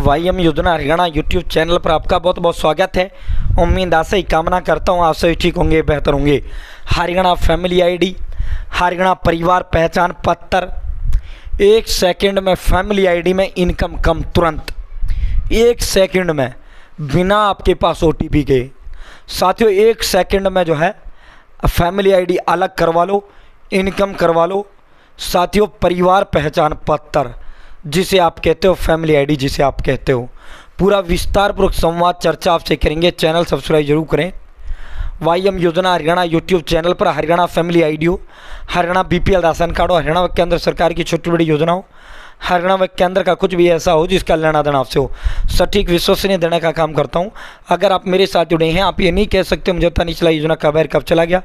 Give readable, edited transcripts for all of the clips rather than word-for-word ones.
वाईएम योजना Haryana YouTube channel पर आपका बहुत बहुत स्वागत है। उम्मीद आशा ही कामना करता हूँ आप सभी ठीक होंगे, बेहतर होंगे। हरियाणा फैमिली आईडी, हरियाणा परिवार पहचान पत्र, 1 सेकंड में फैमिली आईडी में इनकम कम तुरंत, 1 सेकंड में बिना आपके पास ओटीपी के। साथियों 1 सेकंड में जो है फैमिली आईडी अलग करवा लो, इनकम करवा लो। साथियों परिवार पहचान पत्र जिसे आप कहते हो, फैमिली आईडी जिसे आप कहते हो, पूरा विस्तारपूर्वक संवाद चर्चा आपसे करेंगे। चैनल सब्सक्राइब जरूर करें। वाईएम योजना हरियाणा यूट्यूब चैनल पर हरियाणा फैमिली आईडी हो, हरियाणा बीपीएल राशन कार्ड हो, हरियाणा व केंद्र सरकार की छोटी बड़ी योजना हो, हरियाणा व केंद्र का कुछ भी ऐसा हो जिसका लेना देना आपसे हो, सटीक विश्वसनीय देने का काम करता हूं। अगर आप मेरे साथ जुड़े हैं, आप ये नहीं कह सकते मुझे पता नहीं चला योजना कब आया कब चला गया,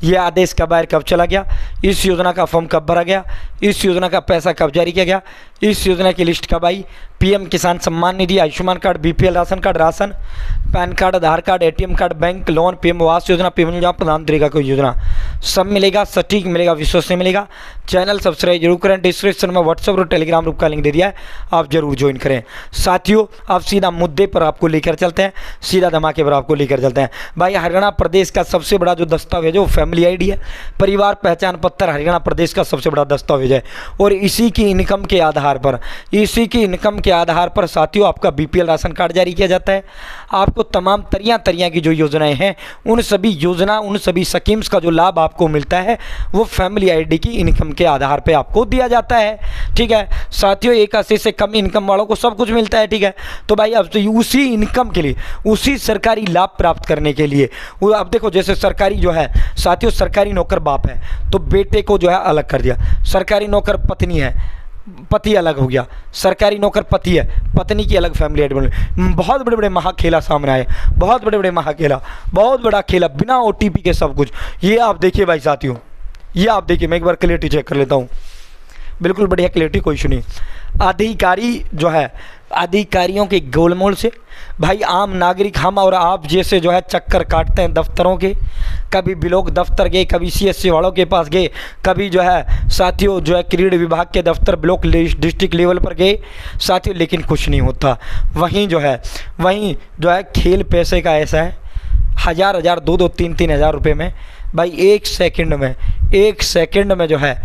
ये आदेश कब आया कब चला गया, इस योजना का फॉर्म कब भरा गया, इस योजना का पैसा कब जारी किया गया, इस योजना की लिस्ट कब आई। PM Kisan Samman Nidhi, Ayushman card, BPL ration card, ration, PAN card, Aadhaar card, ATM card, bank loan, PM Awas Yojana, PM योजना, प्रधानमंत्री का कोई योजना, सब मिलेगा, सटीक मिलेगा, विश्वसनीय मिलेगा। चैनल सब्सक्राइब जरूर करें। डिस्क्रिप्शन में व्हाट्सएप और टेलीग्राम ग्रुप का लिंक दे दिया है, आप जरूर ज्वाइन करें। साथियों अब सीधा मुद्दे पर आपको लेकर चलते हैं, सीधा धमाके पर आपको लेकर चलते हैं। भाई हरियाणा प्रदेश का सबसे बड़ा जो दस्तावेज है वो फैमिली आईडी है। परिवार पहचान पत्र हरियाणा प्रदेश का सबसे बड़ा दस्तावेज है और इसी की इनकम के आधार पर, इसी की इनकम के आधार पर साथियों आपका बीपीएल राशन कार्ड जारी किया जाता है। आपको तमाम तरियां की जो योजनाएं हैं उन सभी योजना, उन सभी स्कीम्स का जो लाभ आपको मिलता है वो फैमिली आईडी की इनकम के आधार पे आपको दिया जाता है। ठीक है साथियों, 81 से कम इनकम वालों को सब कुछ मिलता है। ठीक है, तो भाई अब तो उसी इनकम के लिए, उसी सरकारी लाभ प्राप्त करने के लिए वो अब देखो, जैसे सरकारी जो है साथियों, सरकारी नौकर बाप है तो बेटे को जो है अलग कर दिया, सरकारी नौकर पत्नी है, पति अलग हो गया, सरकारी नौकर पति है, पत्नी की अलग फैमिली आईडी बन। बहुत बड़े बड़े महाखेला सामने आए, बहुत बड़े बड़े महाखेला, बहुत बड़ा खेला बिना ओटीपी के सब कुछ। ये आप देखिए भाई साथियों, ये आप देखिए, मैं एक बार क्लियरिटी चेक कर लेता हूँ, बिल्कुल बढ़िया क्लियरिटी, कोई इशू नहीं। अधिकारी जो है, अधिकारियों के गोलमोल से भाई आम नागरिक हम और आप जैसे जो है चक्कर काटते हैं दफ्तरों के, कभी ब्लॉक दफ्तर गए, कभी सीएससी वालों के पास गए, कभी जो है साथियों जो है क्रीड़ा विभाग के दफ्तर ब्लॉक डिस्ट्रिक्ट लेवल पर गए साथियों, लेकिन कुछ नहीं होता। वहीं जो है खेल पैसे का ऐसा है, हज़ार 2 3 हज़ार रुपये में भाई 1 सेकंड में जो है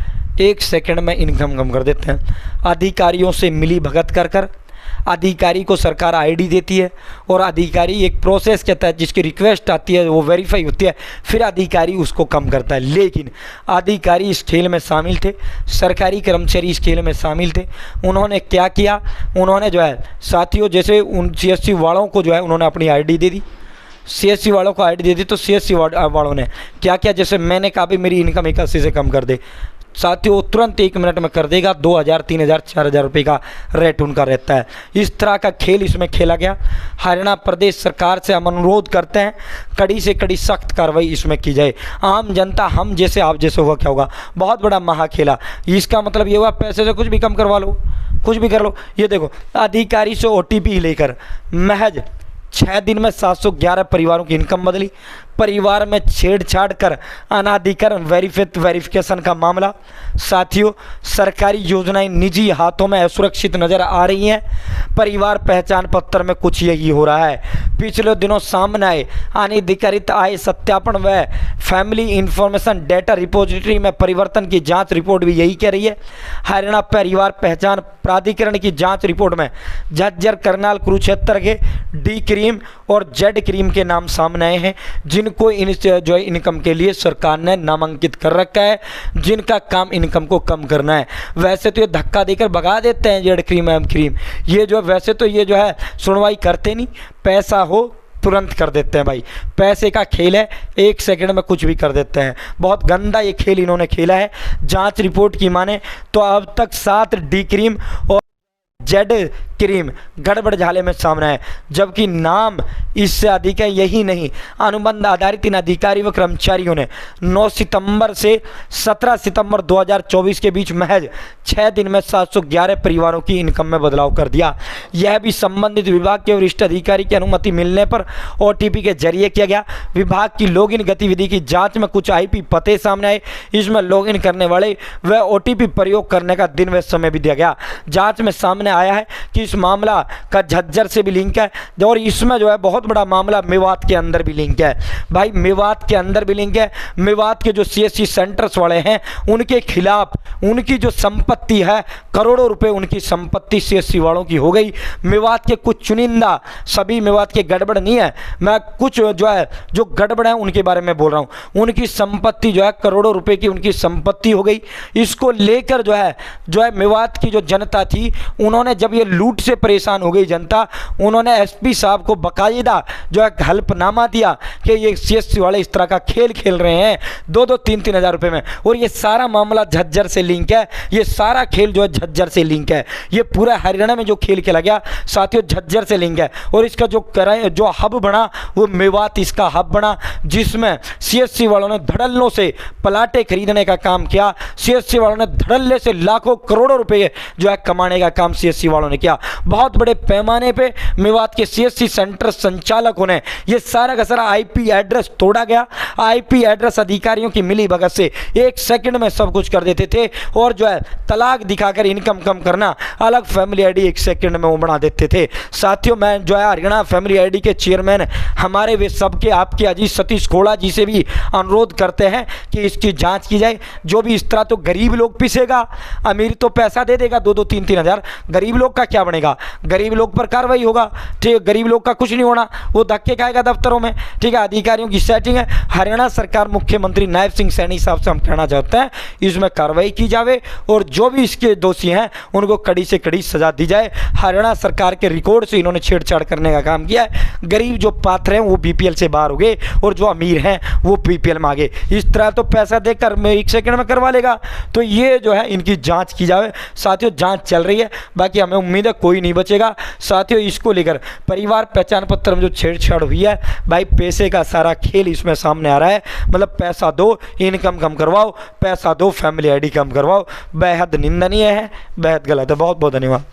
1 सेकंड में इनकम कम कर देते हैं। अधिकारियों से मिली भगत कर अधिकारी को सरकार आईडी देती है और अधिकारी एक प्रोसेस के तहत जिसकी रिक्वेस्ट आती है वो वेरीफाई होती है, फिर अधिकारी उसको कम करता है। लेकिन अधिकारी इस खेल में शामिल थे, सरकारी कर्मचारी इस खेल में शामिल थे। उन्होंने क्या किया, उन्होंने जो है साथियों जैसे उन सीएससी वालों को जो है उन्होंने अपनी आईडी दे दी, सीएससी वालों को आईडी दे दी, तो सीएससी वालों ने क्या किया, जैसे मैंने कहा भी मेरी इनकम 81 से कम कर दे, साथियों तुरंत 1 मिनट में कर देगा। 2000 3000 4000 रुपये का रेट उनका रहता है। इस तरह का खेल इसमें खेला गया। हरियाणा प्रदेश सरकार से हम अनुरोध करते हैं कड़ी से कड़ी सख्त कार्रवाई इसमें की जाए। आम जनता हम जैसे आप जैसे हुआ क्या होगा, बहुत बड़ा महाखेला। इसका मतलब ये हुआ पैसे से कुछ भी कम करवा लो, कुछ भी कर लो। ये देखो अधिकारी से ओटीपी लेकर महज 6 दिन में 711 परिवारों की इनकम बदली। परिवार में छेड़छाड़ कर अनाधिकरण वेरिफिकेशन का मामला। साथियों सरकारी योजनाएं निजी हाथों में असुरक्षित नजर आ रही हैं। परिवार पहचान पत्र में कुछ यही हो रहा है। पिछले दिनों सामने आए अनधिकृत आय सत्यापन व फैमिली इंफॉर्मेशन डेटा रिपोजिटरी में परिवर्तन की जांच रिपोर्ट भी यही कह रही है। हरियाणा परिवार पहचान प्राधिकरण की जांच रिपोर्ट में झज्जर, करनाल, कुरुक्षेत्र के डी क्रीम और जेड क्रीम के नाम सामने आए हैं, जिनको जो है इनकम के लिए सरकार ने नामांकित कर रखा है, जिनका काम इनकम को कम करना है। वैसे तो ये धक्का देकर भगा देते हैं जेड क्रीम, एम क्रीम, ये जो वैसे तो ये जो है सुनवाई करते नहीं, पैसा हो तुरंत कर देते हैं भाई। पैसे का खेल है, 1 सेकंड में कुछ भी कर देते हैं। बहुत गंदा ये खेल इन्होंने खेला है। जांच रिपोर्ट की माने तो अब तक 7 डी क्रीम और जेड क्रीम गड़बड़ झाले में सामने है, जबकि नाम इससे अधिक है। यही नहीं, अनुबंध आधारित इन अधिकारी व कर्मचारियों ने 9 सितंबर से 17 सितंबर 2024 के बीच महज 6 दिन में 711 परिवारों की इनकम में बदलाव कर दिया। यह भी संबंधित विभाग के वरिष्ठ अधिकारी की अनुमति मिलने पर ओटीपी के जरिए किया गया। विभाग की लॉगिन गतिविधि की जांच में कुछ आईपी पते सामने आए। इसमें लॉगिन करने वाले व ओटीपी प्रयोग करने का दिन व समय भी दिया गया। जांच में सामने आया है कि इस मामला का झज्जर से भी लिंक है और इसमें जो है बहुत बड़ा मामला मेवात के अंदर भी लिंक है भाई, मेवात के अंदर भी लिंक है। मेवात के जो CSC सेंटर्स वाले हैं उनके खिलाफ उनकी जो संपत्ति है, करोड़ों रुपए उनकी संपत्ति CSC वालों की हो गई। मेवात के कुछ चुनिंदा, सभी मेवात के गड़बड़ नहीं है, मैं कुछ जो है जो गड़बड़ है उनके बारे में बोल रहा हूँ। उनकी संपत्ति जो है करोड़ों रुपए की उनकी संपत्ति हो गई। इसको लेकर जो है मेवात की जो जनता थी, उन्होंने जब ये लूट से परेशान हो गई जनता, उन्होंने SP साहब को बाकायदा जो है हल्फनामा दिया कि ये CSC वाले इस तरह का खेल खेल रहे हैं 2-2, 3-3 हज़ार रुपये में। और ये सारा मामला झज्जर से लिंक है, ये सारा खेल जो है झज्जर से लिंक है। ये पूरा हरियाणा में जो खेल खेला गया साथियों झज्जर से लिंक है। और इसका जो हब बना वो मेवात इसका हब बना, जिसमें CSC वालों ने धड़ल्लों से प्लाटें खरीदने का काम किया। CSC वालों ने धड़ल्ले से लाखों करोड़ों रुपए जो है कमाने का काम CSC वालों ने किया। बहुत बड़े पैमाने पे मेवात के CSC सेंटर संचालकों ने ये सारा का सारा IP एड्रेस तोड़ा गया। IP एड्रेस अधिकारियों की मिली भगत से 1 सेकंड में सब कुछ कर देते थे और जो है तलाक दिखाकर इनकम कम करना, अलग फैमिली ID 1 सेकंड में वो बना देते थे। साथियों मैं जो है हरियाणा फैमिली ID के चेयरमैन हमारे वे सबके आपके अजीत सतीश खोड़ा जी से भी अनुरोध करते हैं कि इसकी जांच की जाए। जो भी इस तरह तो गरीब लोग पिसेगा, अमीर तो पैसा दे देगा 2-2, 3-3 हज़ार, गरीब लोग का क्या बनेगा? गरीब लोग पर कार्रवाई होगा, ठीक है, गरीब लोग का कुछ नहीं होना, वो धक्के खाएगा दफ्तरों में, ठीक है। अधिकारियों की सेटिंग है। हरियाणा सरकार मुख्यमंत्री नायब सिंह सैनी साहब से हम कहना चाहते हैं इसमें कार्रवाई की जाए और जो भी इसके दोषी हैं उनको कड़ी से कड़ी सजा दी जाए। हरियाणा सरकार के रिकॉर्ड से इन्होंने छेड़छाड़ करने का काम किया है। गरीब जो पात्र हैं वो BPL से बाहर हो गए और जो अमीर हैं वो PPL में आ गए। इस तरह तो पैसा देकर मैं 1 सेकंड में करवा लेगा। तो ये जो है इनकी जांच की जाए। साथियों जांच चल रही है, बाकी हमें उम्मीद है कोई नहीं बचेगा। साथियों इसको लेकर परिवार पहचान पत्र में जो छेड़छाड़ हुई है भाई, पैसे का सारा खेल इसमें सामने आ रहा है। मतलब पैसा दो, इनकम कम करवाओ, पैसा दो, फैमिली ID कम करवाओ। बेहद निंदनीय है, बेहद गलत है। बहुत बहुत धन्यवाद।